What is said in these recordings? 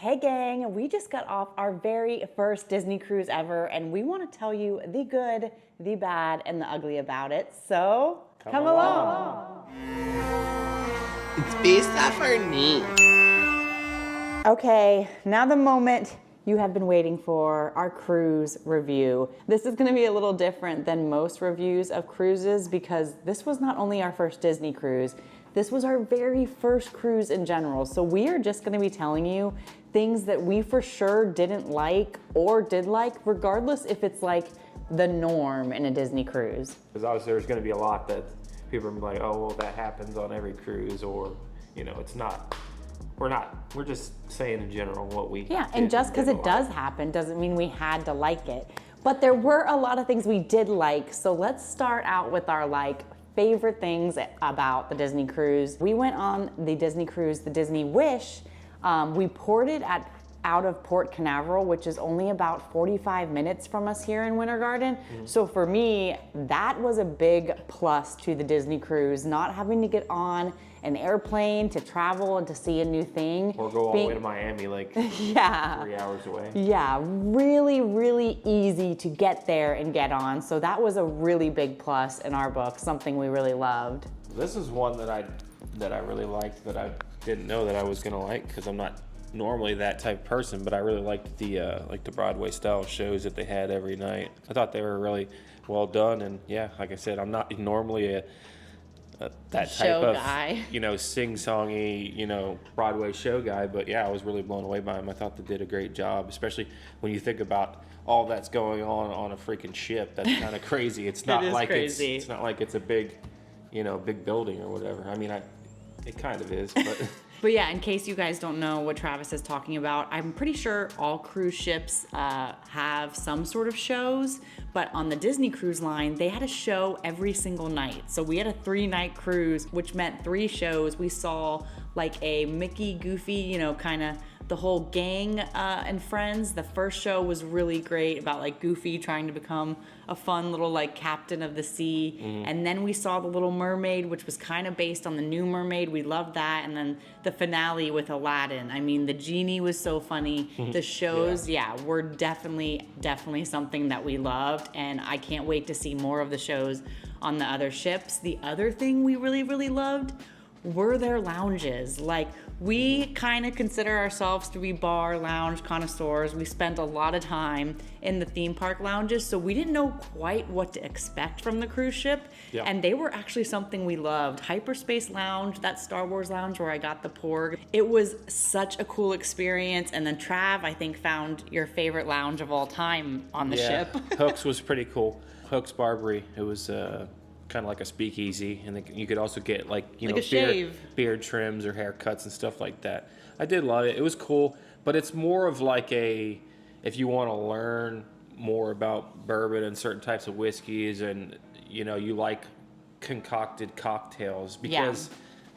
Hey gang, we just got off our very first Disney cruise ever, and we want to tell you the good, the bad, and the ugly about it. So, come along. It's based off our name. Okay, now the moment you have been waiting for, our cruise review. This is gonna be a little different than most reviews of cruises because this was not only our first Disney cruise, this was our very first cruise in general. So we are just gonna be telling you things that we for sure didn't like or did like, regardless if it's like the norm in a Disney cruise. Because obviously there's going to be a lot that people are like, oh, well, that happens on every cruise, or, you know, it's not. We're just saying in general what we Yeah, and just because it does happen doesn't mean we had to like it. But there were a lot of things we did like, so let's start out with our favorite things about the Disney cruise. We went on the Disney cruise, the Disney Wish. We ported out of Port Canaveral, which is only about 45 minutes from us here in Winter Garden. So for me, that was a big plus to the Disney cruise, not having to get on an airplane to travel and to see a new thing. Or go all the way to Miami, like 3 hours away. Yeah, really, really easy to get there and get on. So that was a really big plus in our book, something we really loved. This is one that I really liked that I didn't know that I was gonna like, because I'm not normally that type of person, but I really liked the Broadway style shows that they had every night. I thought they were really well done, and yeah, like I said, I'm not normally that show type of guy. Sing-songy, Broadway show guy, but yeah, I was really blown away by them. I thought they did a great job, especially when you think about all that's going on a freaking ship. That's kind of crazy. It's not like crazy. It's not like it's a big building or whatever. I mean, it kind of is, but. But yeah, in case you guys don't know what Travis is talking about, I'm pretty sure all cruise ships have some sort of shows, but on the Disney Cruise Line, they had a show every single night. So we had a 3-night cruise, which meant 3 shows. We saw like a Mickey, Goofy, kind of the whole gang and friends. The first show was really great about Goofy trying to become a fun little captain of the sea. And then we saw the Little Mermaid, which was kind of based on the new Mermaid. We loved that. And then the finale with Aladdin. I mean, the genie was so funny. The shows, were definitely something that we loved. And I can't wait to see more of the shows on the other ships. The other thing we really, really loved were their lounges. We kind of consider ourselves to be bar lounge connoisseurs. We spent a lot of time in the theme park lounges, so we didn't know quite what to expect from the cruise ship. Yeah. And they were actually something we loved. Hyperspace Lounge, that Star Wars lounge where I got the Porg. It was such a cool experience. And then Trav, I think, found your favorite lounge of all time on the ship. Hooks was pretty cool. Hooks Barbary. It was kind of like a speakeasy, and you could also get beard trims or haircuts and stuff like that. I did love it. It was cool, but it's more of if you want to learn more about bourbon and certain types of whiskeys, and you like concocted cocktails, because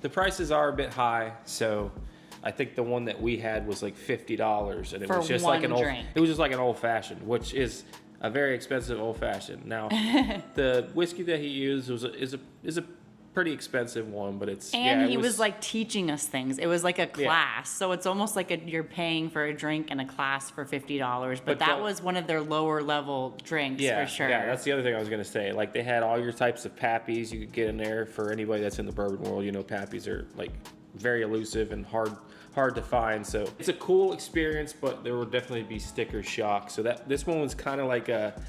the prices are a bit high. So I think the one that we had was $50, and it was just like an old fashioned, which is a very expensive old fashioned. Now, the whiskey that he used is a pretty expensive one, but he was teaching us things. It was like a class, so it's almost like you're paying for a drink and a class for $50. But that was one of their lower level drinks for sure. Yeah, that's the other thing I was gonna say. They had all your types of pappies you could get in there. For anybody that's in the bourbon world, pappies are very elusive and hard to find. So it's a cool experience, but there will definitely be sticker shock. So this one was kind of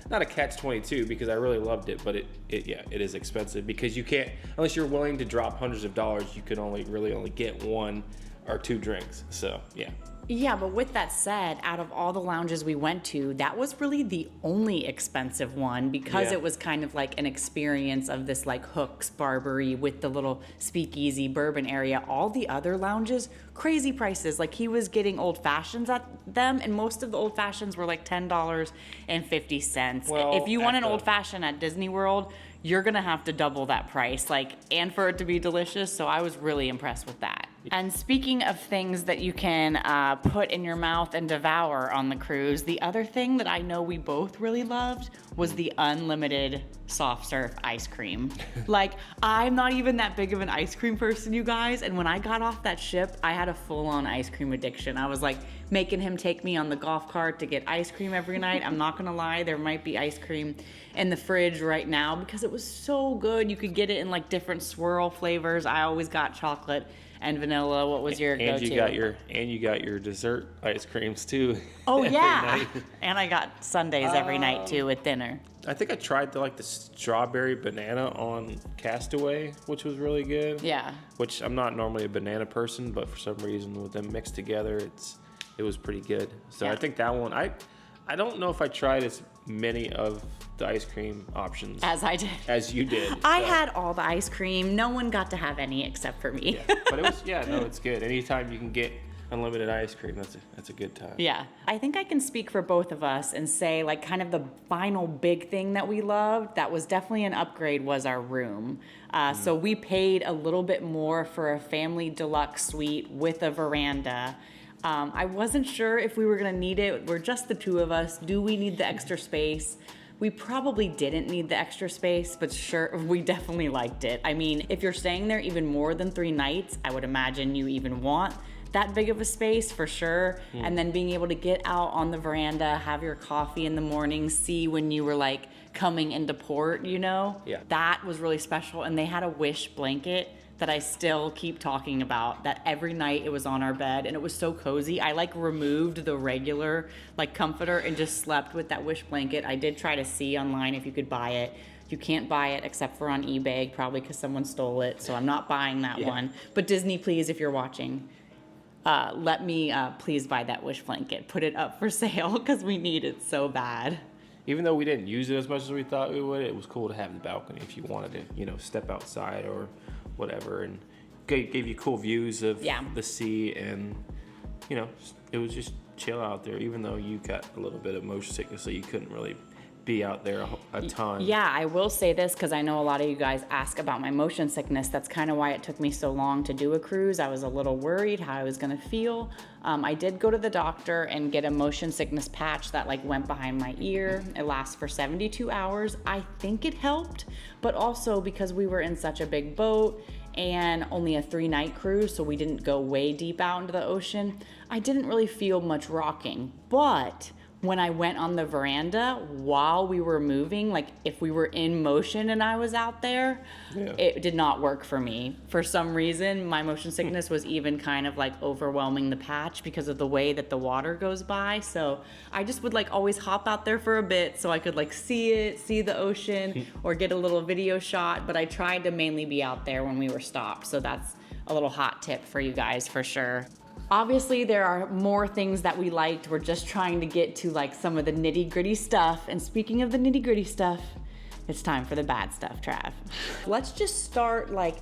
not a catch-22, because I really loved it, but it is expensive, because you can't, unless you're willing to drop hundreds of dollars, you can only get 1 or 2 drinks. So yeah. Yeah, but with that said, out of all the lounges we went to, that was really the only expensive one, because it was kind of like an experience of this Hooks Barbary with the little speakeasy bourbon area. All the other lounges, crazy prices. He was getting old fashions at them, and most of the old fashions were $10.50. Well, if you want an old fashioned at Disney World, you're gonna have to double that price, and for it to be delicious. So I was really impressed with that. And speaking of things that you can put in your mouth and devour on the cruise, the other thing that I know we both really loved was the unlimited soft serve ice cream. Like, I'm not even that big of an ice cream person, you guys. And when I got off that ship, I had a full-on ice cream addiction. I was like making him take me on the golf cart to get ice cream every night. I'm not gonna lie, there might be ice cream in the fridge right now because it was so good. You could get it in like different swirl flavors. I always got chocolate and vanilla. What was your go-to? You got your dessert ice creams too. Oh yeah, and I got sundaes every night too with dinner. I think I tried the strawberry banana on Castaway, which was really good. Yeah. Which I'm not normally a banana person, but for some reason with them mixed together, it was pretty good. So yeah. I think that one I don't know if I tried as many of the ice cream options as I did. As you did. I had all the ice cream. No one got to have any except for me. Yeah. But it's good. Anytime you can get unlimited ice cream, that's a good time. Yeah. I think I can speak for both of us and say like kind of the final big thing that we loved that was definitely an upgrade was our room. So we paid a little bit more for a family deluxe suite with a veranda. I wasn't sure if we were gonna need it. We're just the two of us. Do we need the extra space? We probably didn't need the extra space, but sure, we definitely liked it. I mean, if you're staying there even more than 3 nights, I would imagine you even want that big of a space for sure. And then being able to get out on the veranda, have your coffee in the morning, see when you were like coming into port, you know? Yeah. That was really special. And they had a Wish blanket that I still keep talking about, that every night it was on our bed and it was so cozy. I like removed the regular like comforter and just slept with that Wish blanket. I did try to see online if you could buy it. You can't buy it except for on eBay, probably because someone stole it. So I'm not buying that one. But Disney, please, if you're watching, let me please buy that Wish blanket. Put it up for sale because we need it so bad. Even though we didn't use it as much as we thought we would, it was cool to have the balcony if you wanted to, step outside or whatever, and gave you cool views of the sea, and it was just chill out there, even though you got a little bit of motion sickness, so you couldn't really be out there a ton. Yeah, I will say this because I know a lot of you guys ask about my motion sickness. That's kind of why it took me so long to do a cruise. I was a little worried how I was going to feel. I did go to the doctor and get a motion sickness patch that like went behind my ear. It lasts for 72 hours. I think it helped, but also because we were in such a big boat and only a 3-night cruise, so we didn't go way deep out into the ocean, I didn't really feel much rocking. But when I went on the veranda while we were moving, like if we were in motion and I was out there, it did not work for me. For some reason, my motion sickness was even kind of like overwhelming the patch because of the way that the water goes by. So I just would like always hop out there for a bit so I could like see the ocean or get a little video shot. But I tried to mainly be out there when we were stopped. So that's a little hot tip for you guys for sure. Obviously, there are more things that we liked. We're just trying to get to like some of the nitty gritty stuff. And speaking of the nitty gritty stuff, it's time for the bad stuff, Trav. Let's just start like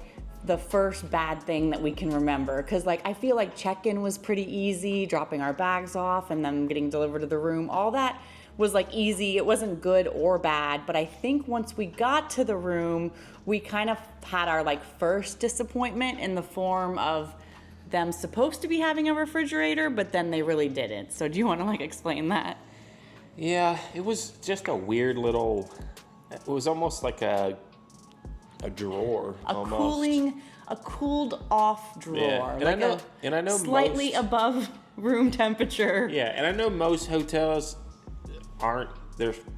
the first bad thing that we can remember. Cause like, I feel like check-in was pretty easy, dropping our bags off and then getting delivered to the room. All that was like easy. It wasn't good or bad. But I think once we got to the room, we kind of had our like first disappointment in the form of them supposed to be having a refrigerator, but then they really didn't. So do you want to like explain that? Yeah, it was just a weird little, it was almost like a drawer. A cooled off drawer. Yeah. And I know slightly above room temperature. Yeah, and I know most hotels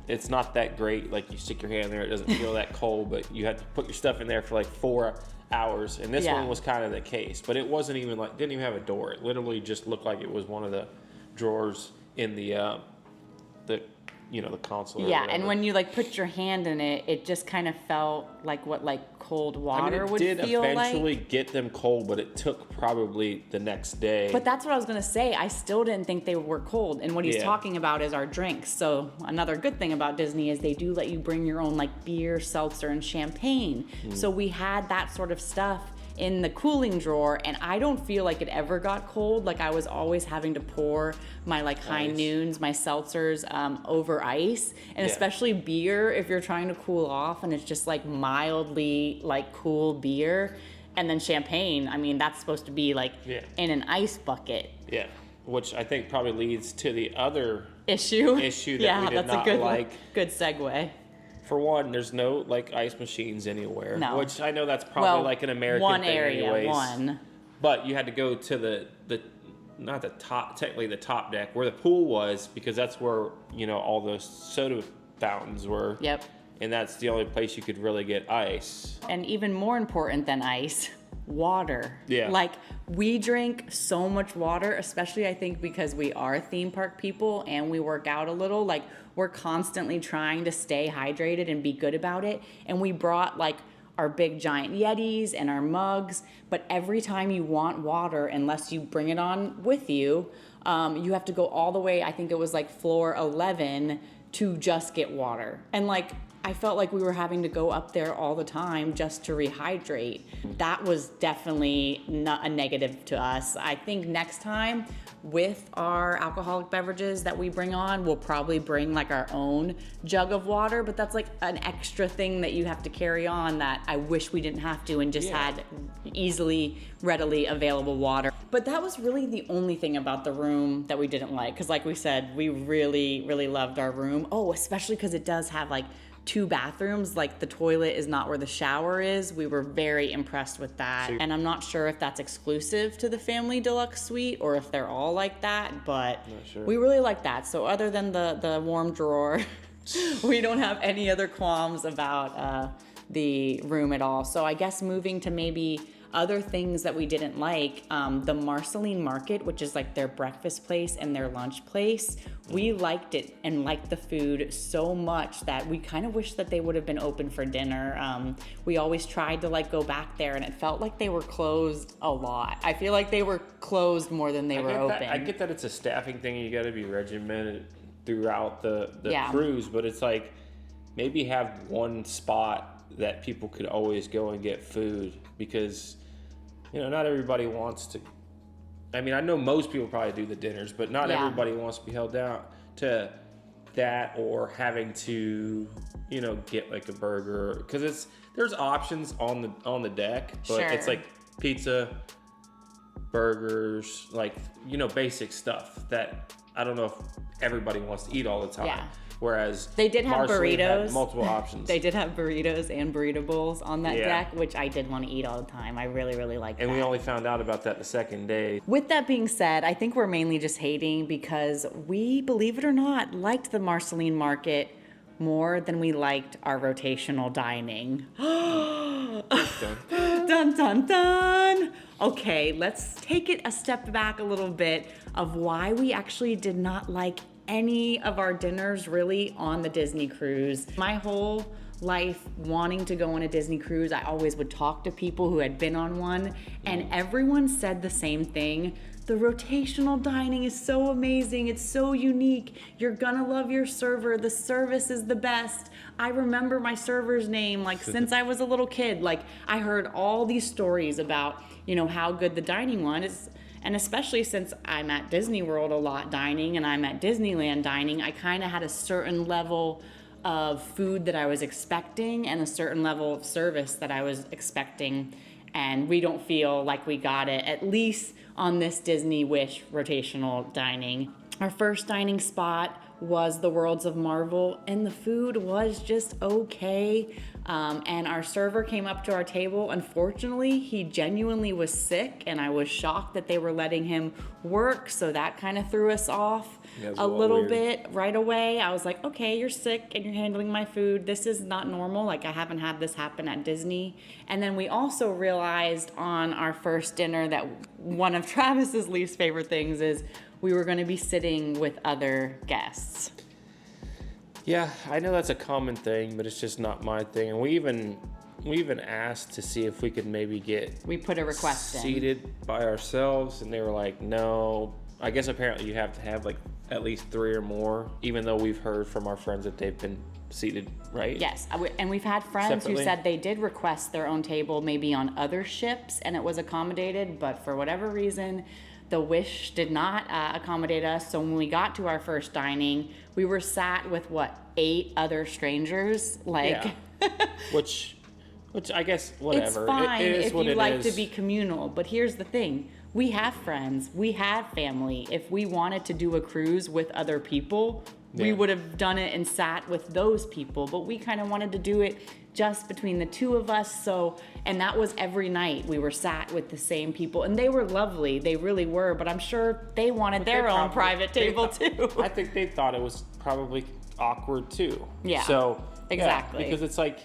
it's not that great. Like you stick your hand in there, it doesn't feel that cold, but you have to put your stuff in there for like 4 hours, and this one was kind of the case, but it wasn't even like, didn't even have a door. It literally just looked like it was one of the drawers in the console. Yeah, and when you like put your hand in it, it just kind of felt like what like cold water would feel like. It did eventually get them cold, but it took probably the next day. But that's what I was gonna say. I still didn't think they were cold. And what he's talking about is our drinks. So another good thing about Disney is they do let you bring your own like beer, seltzer, and champagne. So we had that sort of stuff in the cooling drawer, and I don't feel like it ever got cold. Like I was always having to pour my like high noons, my seltzers over ice, and especially beer if you're trying to cool off and it's just like mildly like cool beer. And then champagne, I mean, that's supposed to be like in an ice bucket. Yeah, which I think probably leads to the other issue that we did not like. Good segue. For one, there's no like ice machines anywhere. No. Which I know that's probably like an American thing anyways. But you had to go to the not the top, technically the top deck where the pool was, because that's where, you know, all those soda fountains were. Yep. And that's the only place you could really get ice. And even more important than ice, water. Yeah. Like, we drink so much water, especially I think because we are theme park people and we work out a little. Like, we're constantly trying to stay hydrated and be good about it. And we brought like our big giant Yetis and our mugs, but every time you want water, unless you bring it on with you, you have to go all the way, I think it was like floor 11 to just get water. And like, I felt like we were having to go up there all the time just to rehydrate. That was definitely not a negative to us. I think next time with our alcoholic beverages that we bring on, we'll probably bring like our own jug of water, but that's like an extra thing that you have to carry on that I wish we didn't have to and just had easily, readily available water. But that was really the only thing about the room that we didn't like. Cause like we said, we really, really loved our room. Oh, especially cause it does have like 2 bathrooms, like the toilet is not where the shower is. We were very impressed with that. And I'm not sure if that's exclusive to the family deluxe suite or if they're all like that, but we really like that. So other than the warm drawer, we don't have any other qualms about the room at all. So I guess moving to maybe other things that we didn't like, the Marceline Market, which is like their breakfast place and their lunch place, we liked it and liked the food so much that we kind of wish that they would have been open for dinner. We always tried to like go back there and it felt like they were closed a lot. I feel like they were closed more than they were open. I get that it's a staffing thing, you got to be regimented throughout the cruise, but it's like maybe have one spot that people could always go and get food, because you know, not everybody wants to. I mean, I know most people probably do the dinners, but not everybody wants to be held down to that, or having to, you know, get like a burger, because there's options on the deck, but it's like pizza, burgers, like, you know, basic stuff that I don't know if everybody wants to eat all the time. Yeah. Whereas they did have Marceline burritos, had multiple options. They did have burritos and burrito bowls on that deck, which I did want to eat all the time. I really, really liked that. And we only found out about that the second day. With that being said, I think we're mainly just hating because we, believe it or not, liked the Marceline Market more than we liked our rotational dining. Dun, dun, dun. Okay, let's take it a step back a little bit of why we actually did not like any of our dinners really on the Disney cruise. My whole life wanting to go on a Disney cruise, I always would talk to people who had been on one, and everyone said the same thing. The rotational dining is so amazing. It's so unique. You're gonna love your server. The service is the best. I remember my server's name like since I was a little kid. Like, I heard all these stories about, you know, how good the dining was. And especially since I'm at Disney World a lot dining and I'm at Disneyland dining, I kind of had a certain level of food that I was expecting and a certain level of service that I was expecting. And we don't feel like we got it, at least on this Disney Wish rotational dining. Our first dining spot was the Worlds of Marvel, and the food was just okay. And our server came up to our table. Unfortunately, he genuinely was sick, and I was shocked that they were letting him work, so that kind of threw us off a little bit right away. I was like, okay, you're sick and you're handling my food. This is not normal. Like, I haven't had this happen at Disney. And then we also realized on our first dinner that one of Travis's least favorite things is we were going to be sitting with other guests. Yeah, I know that's a common thing, but it's just not my thing. And we even asked to see if we could maybe we put a request seated by ourselves, and they were like, no. I guess apparently you have to have like at least 3 or more, even though we've heard from our friends that they've been seated, right? Yes, and we've had friends who said they did request their own table maybe on other ships, and it was accommodated, but for whatever reason, the Wish did not accommodate us. So when we got to our first dining, we were sat with 8 other strangers, like. Yeah. Which Which I guess, whatever. It's fine it is if what you it like is. to be communal, but here's the thing. We have friends, we have family. If we wanted to do a cruise with other people, we Yeah. would have done it and sat with those people, but we kind of wanted to do it just between the two of us. So, and that was every night we were sat with the same people, and they were lovely. They really were, but I'm sure they wanted their own private table too. I think they thought it was probably awkward too. Yeah, So exactly. yeah, because it's like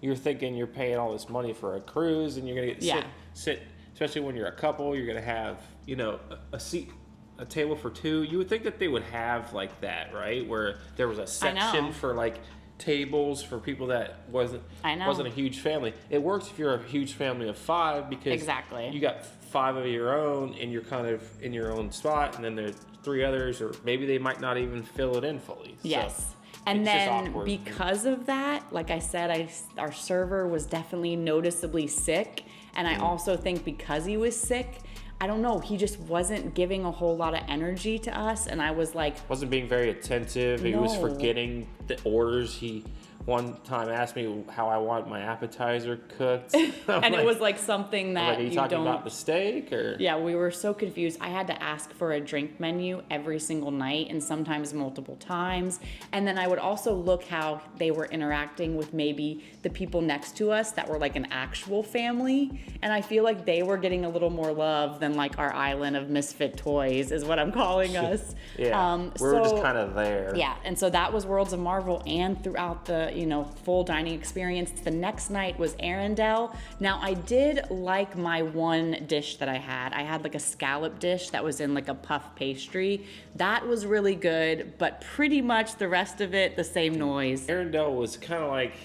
you're thinking you're paying all this money for a cruise, and you're gonna get sit. Especially when you're a couple, you're gonna have a table for two. You would think that they would have like that, right? Where there was a section for like tables for people that wasn't a huge family. It works if you're a huge family of 5 because you got 5 of your own and you're kind of in your own spot, and then there's 3 others, or maybe they might not even fill it in fully. Yes. So and it's then just because of that, like I said, our server was definitely noticeably sick. And I also think because he was sick, I don't know, he just wasn't giving a whole lot of energy to us. And I was like... wasn't being very attentive. He was forgetting the orders. He one time asked me how I want my appetizer cooked. And it was like something that are you talking about the steak or? Yeah, we were so confused. I had to ask for a drink menu every single night and sometimes multiple times. And then I would also look how they were interacting with maybe the people next to us that were like an actual family. And I feel like they were getting a little more love than like our island of misfit toys is what I'm calling us. Yeah, we were just kind of there. Yeah, and so that was Worlds of Marvel, and throughout the full dining experience. The next night was Arendelle. Now I did like my one dish that I had. I had like a scallop dish that was in like a puff pastry. That was really good, but pretty much the rest of it, the same noise. Arendelle was kind of like,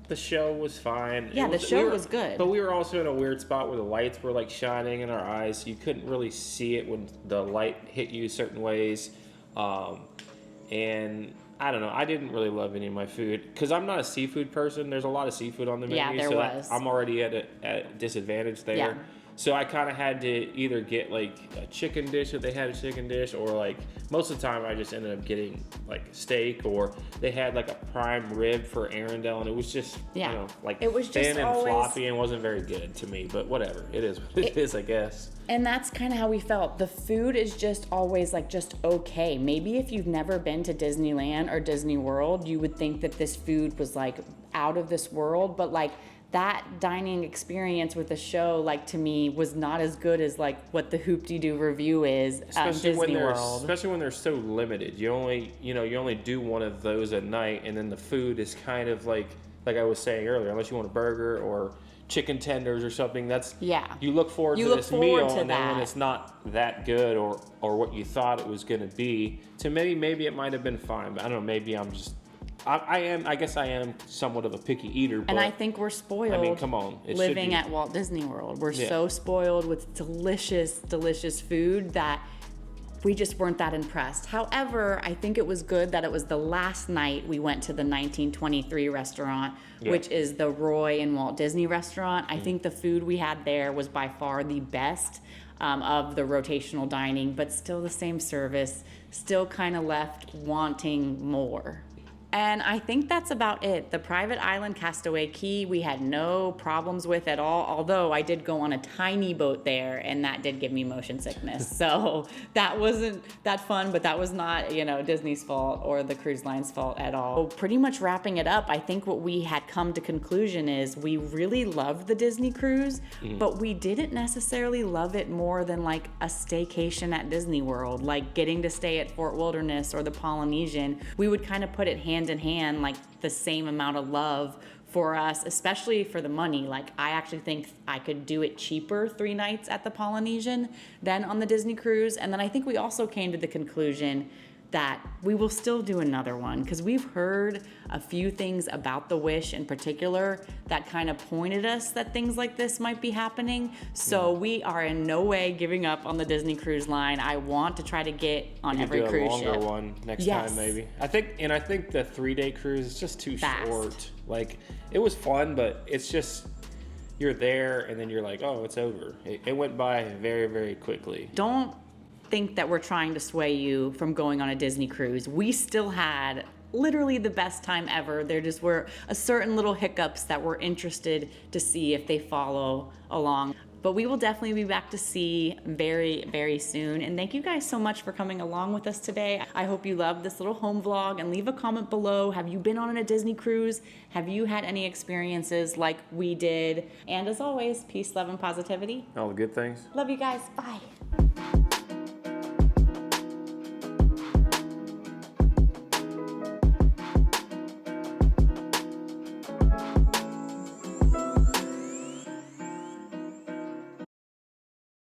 the show was fine. Yeah, the show was good. But we were also in a weird spot where the lights were like shining in our eyes, so you couldn't really see it when the light hit you certain ways. And I don't know, I didn't really love any of my food because I'm not a seafood person. There's a lot of seafood on the menu, there was. I'm already at a disadvantage there. Yeah. So I kind of had to either get like a chicken dish if they had a chicken dish, or like most of the time I just ended up getting like steak, or they had like a prime rib for Arendelle, and it was just like it was thin just and always floppy and wasn't very good to me. But whatever, it is what it is, I guess. And that's kind of how we felt. The food is just always like just okay. Maybe if you've never been to Disneyland or Disney World, you would think that this food was like out of this world, but like that dining experience with the show, like to me, was not as good as like what the Hoop-Dee-Doo review is at Disney World. Especially when they're so limited. You only do one of those at night, and then the food is kind of like I was saying earlier, unless you want a burger or chicken tenders or something, you look forward to this meal, and then when it's not that good or what you thought it was going to be, to maybe it might have been fine, but I don't know, maybe I guess I am somewhat of a picky eater. But and I think we're spoiled. I mean, come on. Living at Walt Disney World. We're so spoiled with delicious, delicious food that we just weren't that impressed. However, I think it was good that it was the last night we went to the 1923 restaurant, which is the Roy and Walt Disney restaurant. I think the food we had there was by far the best of the rotational dining, but still the same service, still kind of left wanting more. And I think that's about it. The private island Castaway Cay, we had no problems with at all, although I did go on a tiny boat there, and that did give me motion sickness. So that wasn't that fun, but that was not, Disney's fault or the cruise line's fault at all. So pretty much wrapping it up, I think what we had come to conclusion is we really loved the Disney cruise, but we didn't necessarily love it more than like a staycation at Disney World, like getting to stay at Fort Wilderness or the Polynesian. We would kind of put it hand in hand, like the same amount of love for us, especially for the money. Like I actually think I could do it cheaper 3 nights at the Polynesian than on the Disney cruise. And then I think we also came to the conclusion that we will still do another one because we've heard a few things about the Wish in particular that kind of pointed us that things like this might be happening. So we are in no way giving up on the Disney Cruise Line. I want to try to get on every cruise ship. Do a longer one next time maybe. I think the 3-day cruise is just too short. Like it was fun, but it's just you're there and then you're like, oh, it's over. It went by very, very quickly. Don't think that we're trying to sway you from going on a Disney cruise. We still had literally the best time ever. There just were a certain little hiccups that we're interested to see if they follow along. But we will definitely be back to sea very, very soon. And thank you guys so much for coming along with us today. I hope you loved this little home vlog, and leave a comment below. Have you been on a Disney cruise? Have you had any experiences like we did? And as always, peace, love, and positivity. All the good things. Love you guys. Bye.